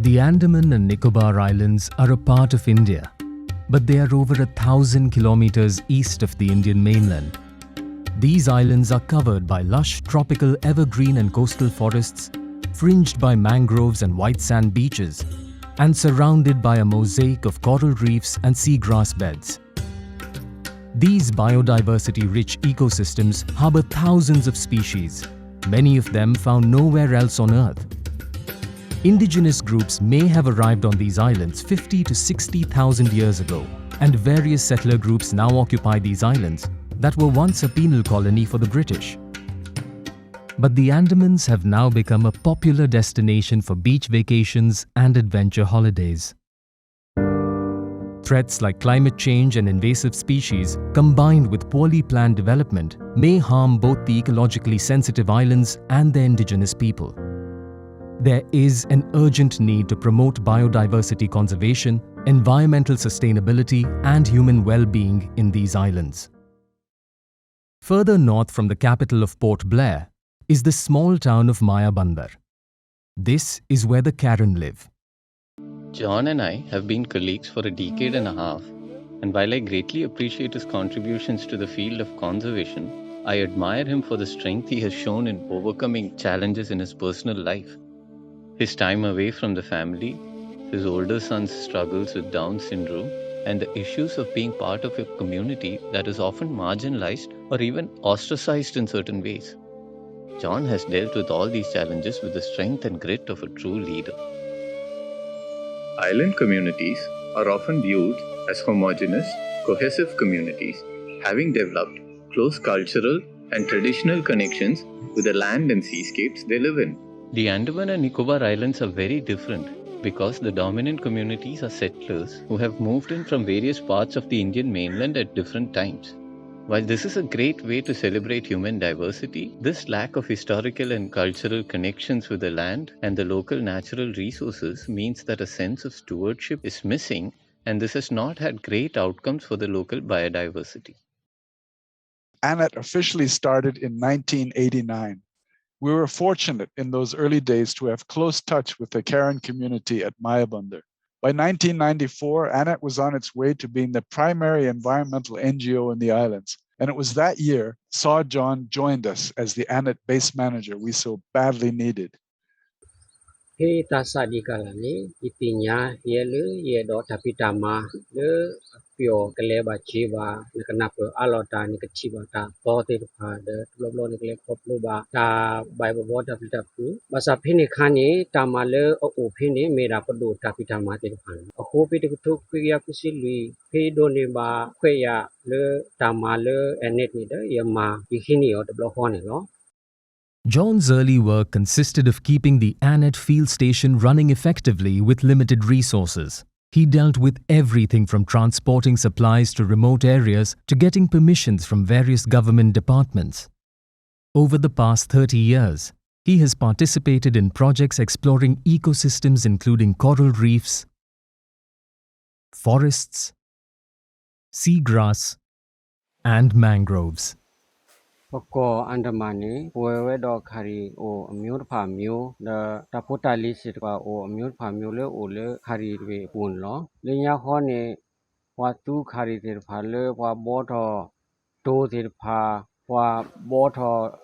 The Andaman and Nicobar Islands are a part of India, but they are over 1,000 kilometers east of the Indian mainland. These islands are covered by lush tropical evergreen and coastal forests, fringed by mangroves and white sand beaches, and surrounded by a mosaic of coral reefs and seagrass beds. These biodiversity-rich ecosystems harbor thousands of species, many of them found nowhere else on Earth. Indigenous groups may have arrived on these islands 50 to 60,000 years ago, and various settler groups now occupy these islands that were once a penal colony for the British. But the Andamans have now become a popular destination for beach vacations and adventure holidays. Threats like climate change and invasive species, combined with poorly planned development, may harm both the ecologically sensitive islands and their indigenous people. There is an urgent need to promote biodiversity conservation, environmental sustainability, and human well-being in these islands. Further north from the capital of Port Blair is the small town of Mayabandar. This is where the Karen live. John and I have been colleagues for a decade and a half, and while I greatly appreciate his contributions to the field of conservation, I admire him for the strength he has shown in overcoming challenges in his personal life. His time away from the family, his older son's struggles with Down syndrome, and the issues of being part of a community that is often marginalized or even ostracized in certain ways. John has dealt with all these challenges with the strength and grit of a true leader. Island communities are often viewed as homogeneous, cohesive communities, having developed close cultural and traditional connections with the land and seascapes they live in. The Andaman and Nicobar Islands are very different because the dominant communities are settlers who have moved in from various parts of the Indian mainland at different times. While this is a great way to celebrate human diversity, this lack of historical and cultural connections with the land and the local natural resources means that a sense of stewardship is missing, and this has not had great outcomes for the local biodiversity. ANET officially started in 1989. We were fortunate in those early days to have close touch with the Karen community at Mayabandar. By 1994, ANET was on its way to being the primary environmental NGO in the islands. And it was that year Saw John joined us as the ANET base manager we so badly needed. He tasadi kalani itinya yelu yedo tapitama le pio keleba chiba kenapa alota ni keciba ta pote pa de loblo ni kle kopluba ta bible water tapitapu basa phini khani tamale o phini mera padu tapitama te phan ho pi te thuk kriya kusili phi do ni ba khweya le tamale enet ni de yama yikhini yo deblo ho ne lo. John's early work consisted of keeping the ANET field station running effectively with limited resources. He dealt with everything from transporting supplies to remote areas to getting permissions from various government departments. Over the past 30 years, he has participated in projects exploring ecosystems including coral reefs, forests, seagrass, and mangroves. Poko Andamani, where dog carry or mute pamu, the tapotali sitwa or mute pamule ole carried way un law. Linya hone, what two carried their pale, what bought to their pa, what bought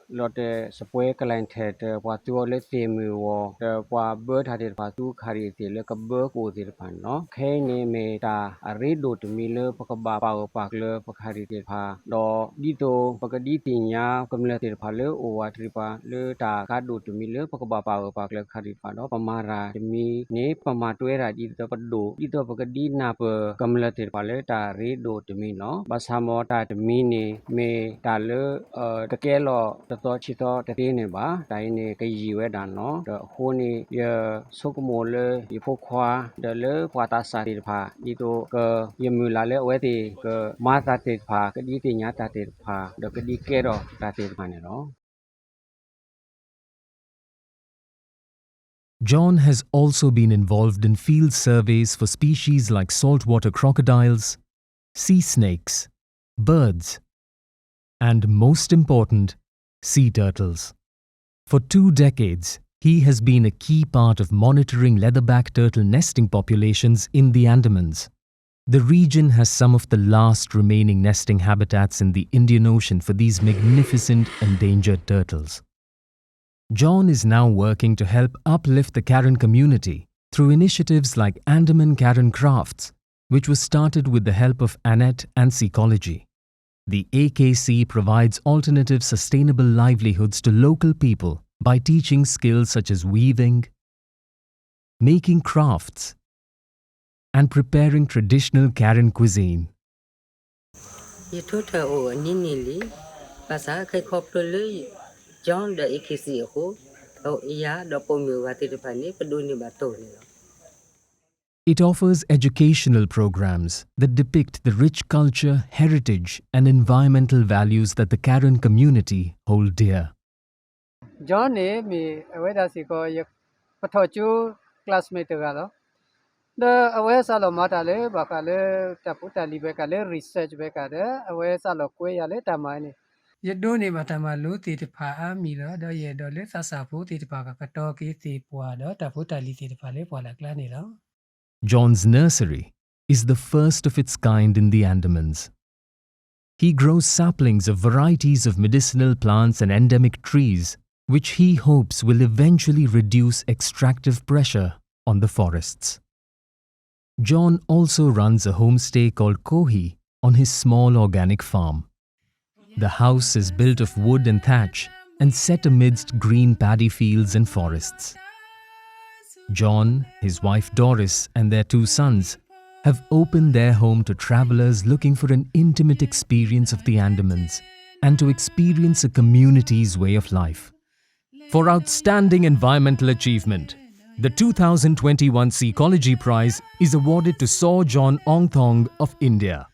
lotte spoke line theatre, what two let them war, the what bird had it pa two carried the like a burg or their pan, no? Kane made a redo to miller, pokaba power parkler, carried their pa, do dito, pocaditinia, cumulative pale, or what ripa, le ta cado to miller, pokaba power parkler carried pano, pamara, me, ne, pamatuera, dito pado, dito pocadina per cumulative paleta, redo to me, no? Basamota to mini, me, tale, the kelo, the tochito, the tineba, tiny kajiwe dano, the honey, ye sokumole, ye pokwa, the le, quatasa pa, dito, yemulale, weti, mata pa, kaditinya pa, the kadikero, tatil panero. John has also been involved in field surveys for species like saltwater crocodiles, sea snakes, birds, and most important, sea turtles. For 2 decades, He has been a key part of monitoring leatherback turtle nesting populations in the Andamans. The region has some of the last remaining nesting habitats in the Indian Ocean for these magnificent endangered turtles. John is now working to help uplift the Karen community through initiatives like Andaman Karen Crafts, which was started with the help of Annette and Seacology. The AKC provides alternative sustainable livelihoods to local people by teaching skills such as weaving, making crafts, and preparing traditional Karen cuisine. John the AKC ho, iya do pomio wati depani peduni batoni. It offers educational programs that depict the rich culture, heritage, and environmental values that the Karen community hold dear. John me aweda siko yak pathochu classmate galo. The aware salo matale bakale taputa libekale research bekade aware salo kwe yale tamani. Yedoni batamalu titipa milo do yedole sasapu titipa katoki tipua do taputa li titipale pola clanilo. John's nursery is the first of its kind in the Andamans. He grows saplings of varieties of medicinal plants and endemic trees, which he hopes will eventually reduce extractive pressure on the forests. John also runs a homestay called Kohi on his small organic farm. The house is built of wood and thatch and set amidst green paddy fields and forests. John, his wife Doris, and their 2 sons have opened their home to travelers looking for an intimate experience of the Andamans and to experience a community's way of life. For outstanding environmental achievement, the 2021 Seacology Prize is awarded to Sir John Aung Thong of India.